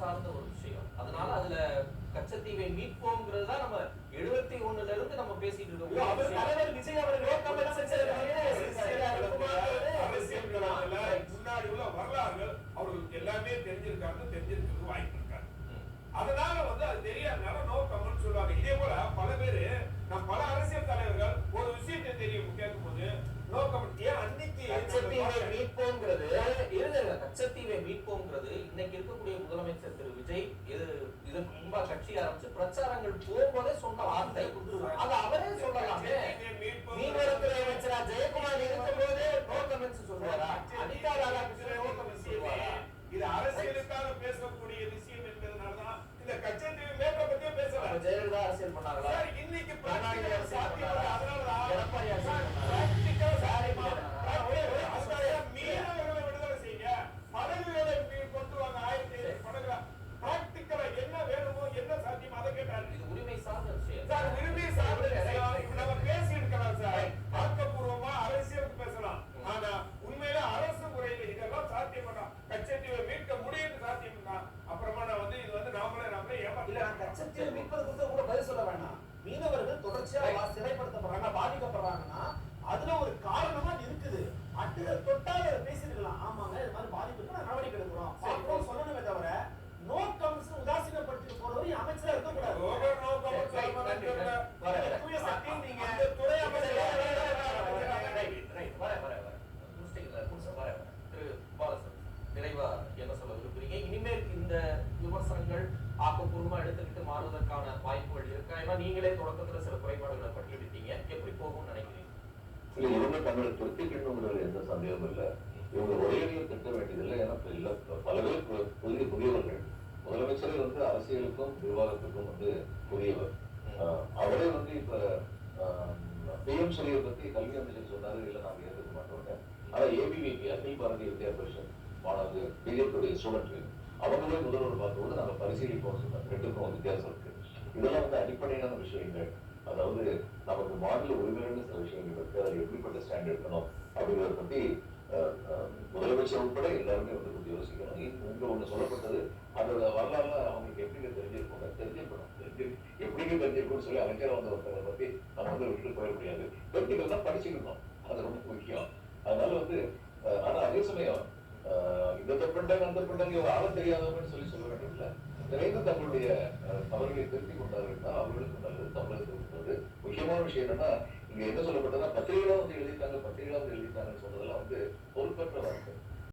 சார்ந்த ஒரு விஷயம். அதனால அதுல கச்சத்தீவை மீட்போம்ங்கிறது தான் நம்ம 71ல இருந்து நம்ம பேசிட்டு இருக்கோம். அவர் தலைவர் விஜய் அவர்கள் முன்னாடி உள்ள வரலாறுகள் அவர்களுக்கு எல்லாமே தெரிஞ்சிருக்கிறது வாய்ப்பு இருக்காது. அதனால அது தெரியாதனால நோ கமெண்ட் சொல்லுவாங்க. இதே போல பல பேரு நம்ம பல அரசியல் தலைவர்கள் ஒரு விஷயத்தை தெரியும் கேட்கும் போது நோ கமெண்ட். ஏன் அன்னைக்கு கச்சத்தீவை மீட்போங்கிறது கச்சத்தீவை மீட்போங்கிறது இன்னைக்கு இருக்கக்கூடிய முதலமைச்சர் திரு விஜய் இதற்கு முன்பா கட்சி ஆரம்பிச்சு பிரச்சாரங்கள் போகும்போதே சொன்ன வார்த்தை. அது அவரே சொல்லலாமே. மீன்வளத்துறை அமைச்சரா ஜெயக்குமார் இருக்கும் போதே நோ கமெண்ட்ஸ் சொல்லுவாரா? அனிதா ராதாகிருஷ்ணன் நோ கமெண்ட்ஸ் சொல்லுவாரா? இது அரசியலுக்காக பேசக்கூடிய விஷயம் என்பதனாலதான் இந்த கச்சத்தீவு மேட்டை பத்தியே பேசலாம். ஜெயலலிதா அரசியல் பண்ணாங்களா? இன்னைக்கு மீனவர்களை விடுதலை செய்ய படகுகளை கொண்டு வாங்க. 1000 படகுல பிராக்டிக்கலா என்ன வேணுமோ என்ன சாத்தியம் அதை கேட்டாரு. இது உரிமை சார்ந்த விஷயம் சார். உரிமை சார்ந்த விஷயம் நம்ம பேசி இருக்கலாம் சார். ஆக்கப்பூர்வமா அரசியலுக்கு பேசலாம். ஆனா உண்மையில அரசு முறையில இதெல்லாம் சாத்தியம் பண்ணலாம். கச்சத்தீவை மீட்க முடியும் சாத்தியம் தான். அப்புறமா நான் இது நாமளே இல்ல கச்சத்தீவை மீட்பது குறித்து கூட பதில் சொல்ல வேண்டாம். மீனவர்கள் தொடர்ச்சியா சிறைப்படுத்தப்படுறாங்க, பாதிக்கப்படுறாங்கன்னா அதுல ஒரு காரணமா இருக்குது. அட்டுகள் தொட்டால பேசிருக்கலாம். ஆமாங்க இது மாதிரி பாதிப்பு நடவடிக்கை எடுக்கிறோம் பாக்கிறோம் சொல்லணுமே தவிர நோ கமெண்ட்ஸ் உதாசீனப்படுத்தி போறவரை அமைச்சரா இருக்க கூடாது. நீங்க அந்த துறை அமைச்சர் திரு பாலசன் நிறைவா என்ன சொல்ல விரும்புறீங்க? இனிமேல் இந்த விமர்சனங்கள் ஆக்கப்பூர்வமா எடுத்துக்கிட்டு மாறுவதற்கான வாய்ப்புகள் இருக்கா? ஏன்னா நீங்களே தொடக்கத்துல சில குறைபாடுகளை பட்டியலிட்டீங்க. எப்படி போகும்னு நினைக்கிறீங்க? இவங்க தங்களை திருத்திக்கணுங்கிறது எந்த சந்தேகமும் இல்லை. இவங்க ஒரேடியில் திட்ட வேண்டியதில்லை. ஏன்னா பல பேர் புதியவர்கள். முதலமைச்சரே அரசியலுக்கும் நிர்வாகத்துக்கும் புதியவர். அவரே இப்ப பிஎம் ஸ்ரீயை பத்தி கல்வி அமைச்சர் சொன்னாரு, இல்ல நாங்க ஏற்றுக்க மாட்டோம். ஆனா ஏபிவிபி அகில பாரதிய வித்யா பரிஷத் மாணவர்கள் பிஜேபியுடைய ஸ்டூடெண்ட் அவங்களே முதல்வர் பார்த்தோடு நாங்க பரிசீலிப்போம் சொன்னாங்க. ரெண்டுக்கும் வித்தியாசம் இருக்கு. இதெல்லாம் அடிப்படையான விஷயங்கள். அதாவது நமக்கு மாநில உரிமைகள்னு சில விஷயங்கள் இருக்கு. அதில் எப்படிப்பட்ட ஸ்டாண்ட் எடுக்கணும் அப்படிங்கிறத பத்தி முதலமைச்சர் உட்பட எல்லாருமே கொஞ்சம் யோசிக்கணும். இங்க ஒண்ணு சொல்லப்பட்டது அதோட வரலாறுல அவங்களுக்கு எப்படிங்க தெரிஞ்சிருக்கோங்க, தெரிஞ்சிருக்கணும். எப்படிங்க தெரிஞ்சிருக்கும்னு சொல்லி அமைச்சர் ஒருத்தரை பத்தி நம்ம விட்டுட்டு போயிட முடியாது. தெரிஞ்சுக்கிறது தான் படிச்சுக்கணும். அது ரொம்ப முக்கியம். அதனால ஆனா அதே சமயம் இந்த தப்பிட்டாங்க அந்த தப்பிட்டாங்க ஆள தெரியாதவங்கன்னு சொல்ல வேண்டும் இல்லை. விரைந்து தங்களுடைய தவறுகளை திருத்திக் கொண்டார்கள் அவர்களுக்கு நல்லது, தமிழகத்துக்கு இருக்கிறது. முக்கியமான விஷயம் என்னன்னா இங்க என்ன சொல்லப்பட்டதுன்னா பத்திரிகைலாம் எழுதிட்டாங்க, பத்திரிகைலாம் எழுதிட்டாங்கன்னு சொன்னதெல்லாம் பொறுப்பற்ற வார்த்தை.